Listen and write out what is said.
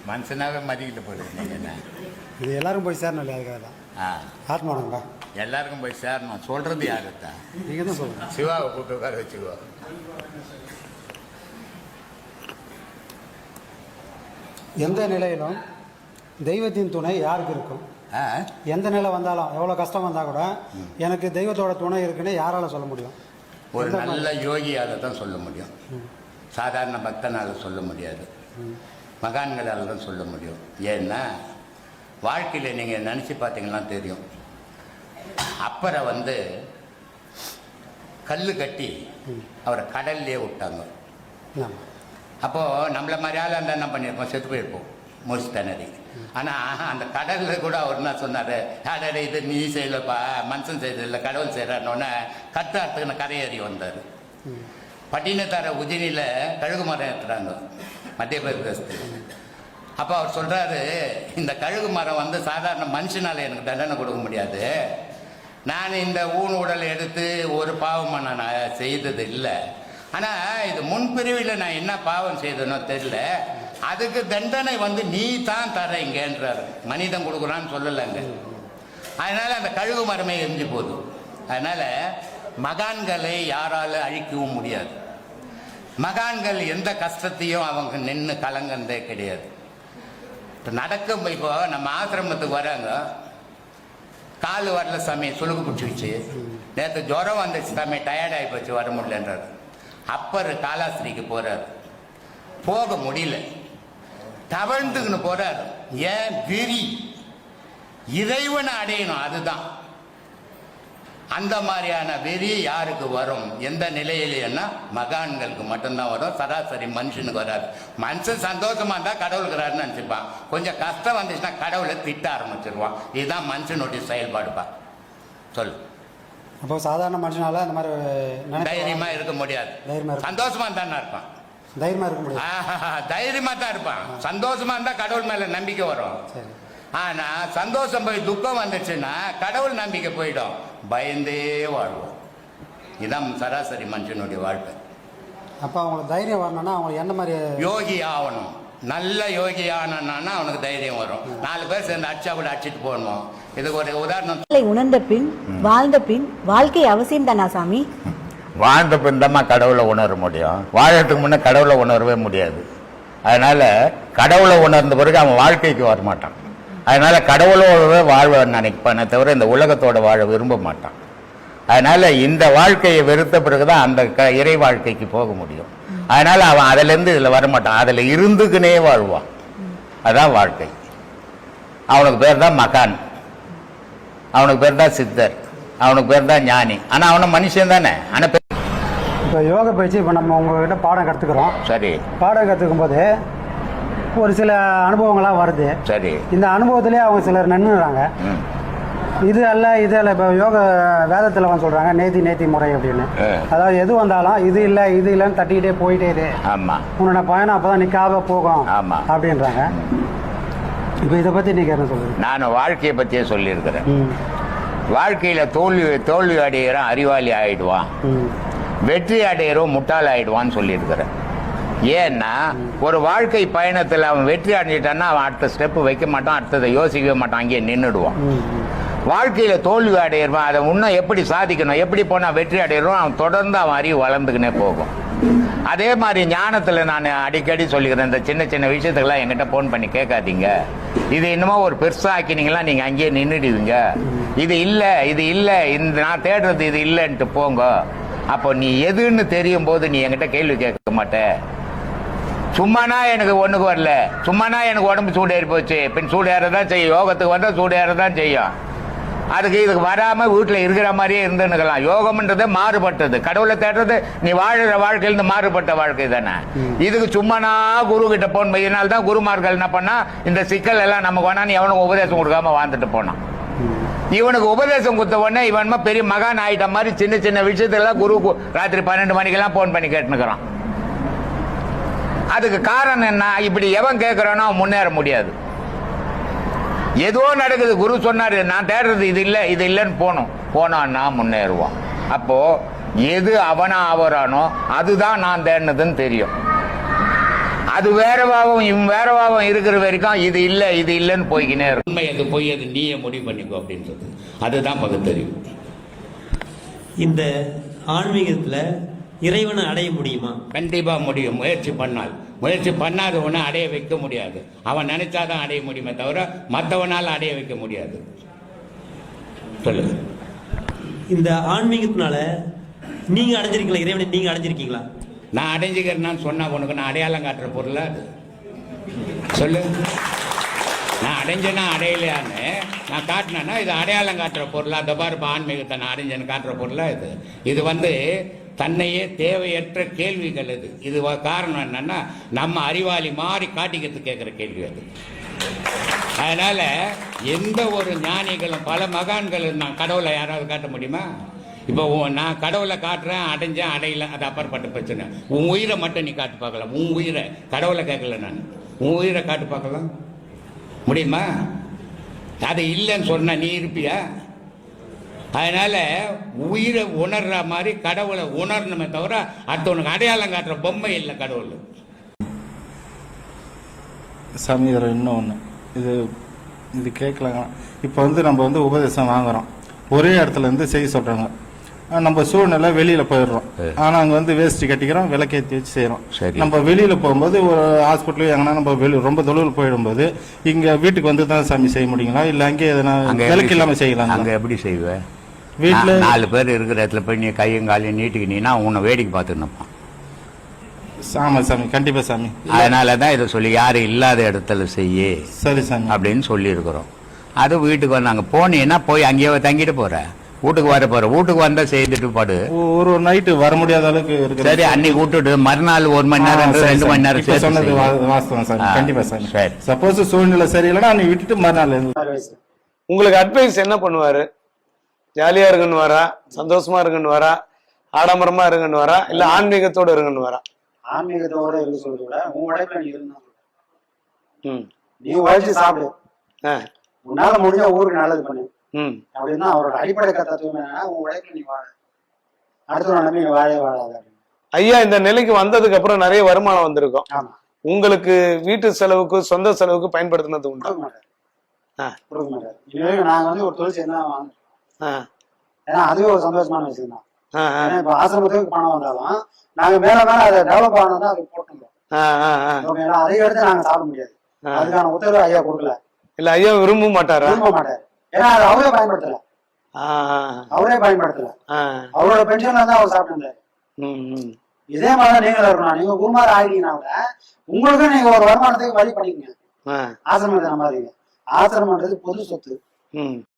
மனுஷனாவே மதிக்கிட்டு போயிடுது. நீங்கள் என்ன இது எல்லாரும் போய் சேரணும் இல்லையா? அதுக்காக தான் ஆத்மானங்கா எல்லாருக்கும் போய் சேரணும். சொல்கிறது யாருத்தான்? நீங்கள் தான் சொல்லுங்கள். சிவாவை கூப்பிட்டு உட்கார வச்சுக்கோ. எந்த நிலையிலும் தெய்வத்தின் துணை யாருக்கு இருக்கும்? எந்த நிலை வந்தாலும் எவ்வளோ கஷ்டம் வந்தால் கூட எனக்கு தெய்வத்தோட துணை இருக்குன்னு யாரால சொல்ல முடியும்? ஒரு நல்ல யோகியால் தான் சொல்ல முடியும். சாதாரண பக்தனால் சொல்ல முடியாது. மகான்களால் தான் சொல்ல முடியும். ஏன்னா வாழ்க்கையில் நீங்கள் நினச்சி பார்த்தீங்கன்னா தெரியும். அப்பரை கல் கட்டி அவரை கடல்லே விட்டாங்க. அப்போது நம்மளை மாதிரி ஆள் அந்த என்ன பண்ணியிருப்போம், செத்து போயிருப்போம் மூச்சு திணறி. ஆனால் அந்த கடலில் கூட அவர் என்ன சொன்னார், கடலை இது நீ செய்யலப்பா, மனுஷன் செய்யறதில்லை கடவுள் செய்கிறாருன்னொன்னே கத்தாத்துக்குன்னு கரையேறி வந்தார். பட்டினத்தார உஜினியில் கழுகு மரம் ஏற்றுறாங்க மத்திய பிரதேசத்தில். அப்போ அவர் சொல்கிறாரு, இந்த கழுகு மரம் சாதாரண மனுஷனால் எனக்கு தண்டனை கொடுக்க முடியாது. நான் இந்த ஊன் உடலை எடுத்து ஒரு பாவமாக நான் செய்தது இல்லை. ஆனால் இது முன்பிரிவில் நான் என்ன பாவம் செய்தனோ தெரியல, அதுக்கு தண்டனை நீ தான் தரீங்கன்றார். மனிதன் கொடுக்குறான்னு சொல்லலைங்க. அதனால் அந்த கழுகு மரமே எரிஞ்சு போகுது. அதனால் மகான்களை யாரால அழிக்கவும் முடியாது. மகான்கள் எந்த கஷ்டத்தையும் அவங்க நின்று கலங்கந்தே கிடையாது. இப்போ நடக்கும், இப்போ நம்ம ஆசிரமத்துக்கு வராங்க, கால் வரல சாமி, சுழுகு பிடிச்சிக்கிச்சு, நேற்று ஜுரம் வந்துச்சு சாமி, டயர்டாகி போச்சு, வர முடியலன்றார். அப்பர் காலாஸ்திரிக்கு போறார், போக முடியல, தவழ்ந்துக்குன்னு போறார். ஏன்? வெறி, இறைவனை அடையணும். அதுதான் அந்த மாதிரியான வெறி யாருக்கு வரும்? எந்த நிலையிலேன்னா மகான்களுக்கு மட்டும்தான் வரும். சராசரி மனுஷனுக்கு வராது. மனுஷன் சந்தோஷமா இருந்தா கடவுளுக்குறாருன்னு நினைச்சிருப்பான். கொஞ்சம் கஷ்டம் வந்துச்சுன்னா கடவுளை திட்ட ஆரம்பிச்சிருவான். இதுதான் மனுஷனுடைய செயல்பாடுப்பா. சொல்லு. அப்போ சாதாரண மனுஷனால அந்த மாதிரி தைரியமா இருக்க முடியாது. சந்தோஷமா இருந்தா இருப்பான். தைரியமா இருக்க முடியாது. தைரியமா தான் இருப்பான். சந்தோஷமா இருந்தா கடவுள் மேல நம்பிக்கை வரும். ஆனா சந்தோஷம் போய் துக்கம் வந்துச்சுன்னா கடவுள் நம்பிக்கை போயிடும். பயந்தே வாழ்வோம். இதுதான் சராசரி மனுஷனுடைய வாழ்க்கை. அப்ப அவங்களுக்கு தைரியம் வரணும்னா அவங்க என்ன மாதிரி யோகி ஆகணும். நல்ல யோகி ஆனா அவனுக்கு தைரியம் வரும். 4 பேர் சேர்ந்து அடிச்சா கூட அடிச்சுட்டு போகணும். இதுக்கு ஒரு உதாரணம். உணர்ந்த பின் வாழ்ந்த பின் வாழ்க்கை அவசியம் தானா சாமி? வாழ்ந்த பின் தான் கடவுளை உணர முடியும். வாழறதுக்கு முன்னே கடவுளை உணரவே முடியாது. அதனால கடவுளை உணர்ந்த பிறகு அவன் வாழ்க்கைக்கு வரமாட்டான். அதனால கடவுளோடவே வாழ்வன்னு நினைப்பானே தவிர இந்த உலகத்தோட வாழ விரும்ப மாட்டான். அதனால இந்த வாழ்க்கையை வெறுத்த பிறகுதான் அந்த இறை வாழ்க்கைக்கு போக முடியும். அதனால அவன் அதுல இருந்து இதுல வரமாட்டான். அதுல இருந்துக்குனே வாழ்வான். அதான் வாழ்க்கை. அவனுக்கு பேர் தான் மகான், அவனுக்கு பேர் தான் சித்தர், அவனுக்கு பேர் தான் ஞானி. ஆனா அவன மனுஷன் தானே. ஆனா இப்போ யோகா பயிற்சி இப்போ நம்ம உங்ககிட்ட பாடம் கற்றுக்குறோம். சரி. பாடம் கற்றுக்கும் போது ஒரு சில அனுபவங்களாக வருது. சரி. இந்த அனுபவத்திலே அவங்க சிலர் நின்றுறாங்க. இது அல்ல இது அல்ல. இப்போ யோக வேதத்தில் சொல்கிறாங்க நேத்தி முறை அப்படின்னு. அதாவது எது வந்தாலும் இது இல்லை இது இல்லைன்னு தட்டிக்கிட்டே போயிட்டே இரு. ஆமாம். உன்னோட பயணம் அப்போ தான் நிற்காம போகும். ஆமாம் அப்படின்றாங்க. இப்போ இதை பற்றி நீங்கள் என்ன சொல்லுங்கள்? நான் வாழ்க்கையை பற்றியே சொல்லியிருக்கிறேன். வாழ்க்கையில் தோல்வி அடையிறான் அறிவாளி ஆயிடுவான், வெற்றி அடையிறோம் முட்டாள் ஆயிடுவான்னு சொல்லியிருக்கிறேன். ஏன்னா ஒரு வாழ்க்கை பயணத்தில் அவன் வெற்றி அடைஞ்சிட்டான்னா அவன் அடுத்த ஸ்டெப்பு வைக்க மாட்டான், அடுத்ததை யோசிக்கவே மாட்டான், அங்கேயே நின்றுடுவான். வாழ்க்கையில் தோல்வி அடையிறான், அதை இன்னும் எப்படி சாதிக்கணும், எப்படி போனால் வெற்றி அடையிறோம், அவன் தொடர்ந்து அவன் அறிவு வளர்ந்துக்கினே போகும். அதே மாதிரி ஞானத்தில் நான் அடிக்கடி சொல்லிக்கிறேன், இந்த சின்ன சின்ன விஷயத்துக்கெல்லாம் என்கிட்ட ஃபோன் பண்ணி கேட்காதீங்க. இது இன்னமும் ஒரு பெருசாக ஆக்கினீங்களா நீங்கள் அங்கேயே நின்றுடுவீங்க. இது இல்லை இது இல்லை, இந்த நான் தேடுறது இது இல்லைன்ட்டு போங்க. அப்போ நீ எதுன்னு தெரியும் போது நீ என்கிட்ட கேள்வி கேட்க மாட்டே. சும்மானா எனக்கு ஒண்ணுக்கு வரல, சும்மானா எனக்கு உடம்பு சூடு ஏறி போச்சு, பின் சூடு ஏறதான் செய்யும். யோகத்துக்கு வந்தால் சூடு ஏறதான் செய்யும். அதுக்கு இதுக்கு வராமல் வீட்டில் இருக்கிற மாதிரியே இருந்துன்னுக்கலாம். யோகம்ன்றது மாறுபட்டது. கடவுளை தேடுறது நீ வாழ்கிற வாழ்க்கையிலிருந்து மாறுபட்ட வாழ்க்கை தானே. இதுக்கு சும்மானா குரு கிட்ட போன் இதனால தான் குருமார்கள் என்ன பண்ணா இந்த சிக்கல் எல்லாம் நமக்கு வேணான்னு எவனுக்கு உபதேசம் கொடுக்காம வாழ்ந்துட்டு போனான். இவனுக்கு உபதேசம் கொடுத்த உடனே இவன் பெரிய மகான் ஆயிட்ட மாதிரி சின்ன சின்ன விஷயத்துலாம் குரு ராத்திரி 12 மணிக்கெல்லாம் போன் பண்ணி கேட்டுக்கிறான். அதுக்கு காரணம் என்ன? இப்படி எவன் கேட்கிறானோ அவன் முன்னேற முடியாது. ஏதோ நடக்குது, குரு சொன்னாரு நான் தேடுறது இது இல்லை இது இல்லைன்னு போனான்னா முன்னேறுவான். அப்போ எது அவனா ஆவறானோ அதுதான் நான் தேடினதுன்னு தெரியும். அது வேற பாவம் இவன் வேற பாவம் இருக்கிற வரைக்கும் இது இல்ல இது இல்லைன்னு போய்க்கினே இருக்கும். உண்மை அது பொய் அது நீயே முடிவு பண்ணிக்கோ அப்படின்றது அதுதான் பகுத்தறிவு. இந்த ஆன்மீகத்துல இறைவனை அடைய முடியுமா? கண்டிப்பா முடியும், முயற்சி பண்ணால். முயற்சி பண்ணாத ஒன்று அடைய வைக்க முடியாது. அவன் நினைச்சாதான் அடைய முடியுமே தவிர மற்றவனால் அடைய வைக்க முடியாது. சொல்லுங்க. இந்த ஆன்மீகத்தினால நீங்க அடைஞ்சிருக்கீங்களா? இறைவனை நீங்க அடைஞ்சிருக்கீங்களா? நான் அடைஞ்சுக்கிறேன்னு சொன்னா உனக்கு நான் அடையாளம் காட்டுற பொருளா அது? சொல்லு. நான் அடைஞ்சேன்னா அடையலையான்னு நான் காட்டினேன்னா இது அடையாளம் காட்டுற பொருளா? அந்த பாரு ஆன்மீகத்தை நான் அடைஞ்சேன்னு காட்டுற பொருளா இது? இது தன்னையே தேவையற்ற கேள்விகள் இது. இது காரணம் என்னன்னா நம்ம அறிவாளி மாறி காட்டிக்கிறது கேட்குற கேள்வி அது. அதனால எந்த ஒரு ஞானிகளும் பல மகான்களும் நான் கடவுளை யாராவது காட்ட முடியுமா? இப்போ நான் கடவுளை காட்டுறேன், அடைஞ்சேன், அடையல, அது அப்பாற்பட்ட பிரச்சனை. உன் உயிரை மட்டும் நீ காட்டு பார்க்கலாம். உன் உயிரை, கடவுளை கேட்கல நான், உன் உயிரை காட்டு பார்க்கலாம் முடியுமா? அது இல்லைன்னு சொன்ன நீ இருப்பியா? அதனால உயிரை உணர்ற மாதிரி கடவுளை உணரணுமே தவிர அடுத்தவனுக்கு அடையாளம் காட்டுற பொம்மை இல்லை கடவுள். சாமி இதில் இன்னொன்று இது கேட்கலாங்க. இப்போ நம்ம உபதேசம் வாங்குறோம், ஒரே இடத்துல இருந்து செய்ய சொல்கிறாங்க. நம்ம சூழ்நிலை வெளியில் போயிடுறோம். ஆனால் அங்கே வேஸ்ட் கட்டிக்கிறோம், விளக்கேற்றி வச்சு செய்கிறோம். நம்ம வெளியில் போகும்போது ஒரு ஹாஸ்பிட்டல் எங்கன்னா நம்ம ரொம்ப தொழில் போயிடும்போது இங்கே வீட்டுக்கு தான் சாமி செய்ய முடியுங்களா? இல்லை அங்கே எதனா விளக்கு இல்லாமல் செய்யலாம்? அங்கே எப்படி செய்வேன்? வீட்டில் 4 பேர் இருக்கிற இடத்துல போய் நீ கையும் காலையும் நீட்டுக்கினீன்னா உன்னை வேடிக்கை பார்த்துருப்பான். ஆமாம் சாமி, கண்டிப்பாக சாமி. அதனால தான் இதை சொல்லி யாரும் இல்லாத இடத்துல செய்ய சரி சாமி அப்படின்னு சொல்லியிருக்கிறோம். அது வீட்டுக்கு வந்தாங்க போனீங்கன்னா போய் அங்கேயே தங்கிட்டு போற, வீட்டுக்கு வர போற, வீட்டுக்கு வந்தா செய்துட்டு பாடு. ஒரு நைட்டு வர முடியாத அளவுக்கு இருக்கு. சரி, அன்னைக்கு விட்டுட்டு மறுநாள் 1 மணி நேரம் 2 மணி நேரம் சொன்னது வாஸ்தவம் சாமி, கண்டிப்பா சாமி. சரி. சப்போஸ் சூழ்நிலை சரியில்லைன்னா நீ விட்டுட்டு மறுநாள் உங்களுக்கு அட்வைஸ் என்ன பண்ணுவாரு? ஜாலியா இருக்குன்னு வரா, சந்தோஷமா இருக்குன்னு வரா, ஆடம்பரமா இருக்குன்னு வரா, இல்ல ஆன்மீகத்தோட இருக்குன்னு வரா? ஆன்மீகத்தோட இருக்கு சொல்றத விட உன் உழைப்புல நீ இருந்தா நீ உழைச்சு சாப்பிடு, உன்னால முடிஞ்ச ஊருக்கு நல்லது பண்ணு அப்படின்னா அவரோட அடிப்படை தத்துவம் என்னன்னா உன் உழைப்புல நீ வாழ, அடுத்த நம்பி நீ வாழவே வாழாத. ஐயா, இந்த நிலைக்கு வந்ததுக்கு அப்புறம் நிறைய வருமானம் வந்திருக்கும். ஆமா. உங்களுக்கு வீட்டு செலவுக்கு சொந்த செலவுக்கு பயன்படுத்தினது உண்டு? கொடுக்க மாட்டாரு. இதுவரைக்கும் நாங்க ஒரு தொழில் செய்ய வாங்க, ஏன்னா அதுவே ஒரு சந்தோஷமான விஷயம் தான். இப்ப ஆசிரமத்துக்கு பணம் வந்தாலும் நாங்க மேல அதை டெவலப் ஆனதான் அது போட்டோம். அதை எடுத்து நாங்க சாப்பிட முடியாது. அதுக்கான உத்தரவு ஐயா கொடுக்கல. இல்ல ஐயா விரும்ப மாட்டாரு. ஏன்னா அது அவரே பயன்படுத்தல. அவரோட பென்ஷன்ல தான் அவர் சாப்பிட்டு. இதே மாதிரிதான் நீங்களும் இருக்கணும். நீங்க குருமார் ஆகிட்டீங்கன்னா கூட உங்களுக்கு நீங்க ஒரு வருமானத்துக்கு வழி பண்ணிக்கங்க. ஆசிரமத்தை நம்பாதீங்க. ஆசிரமன்றது பொது சொத்து.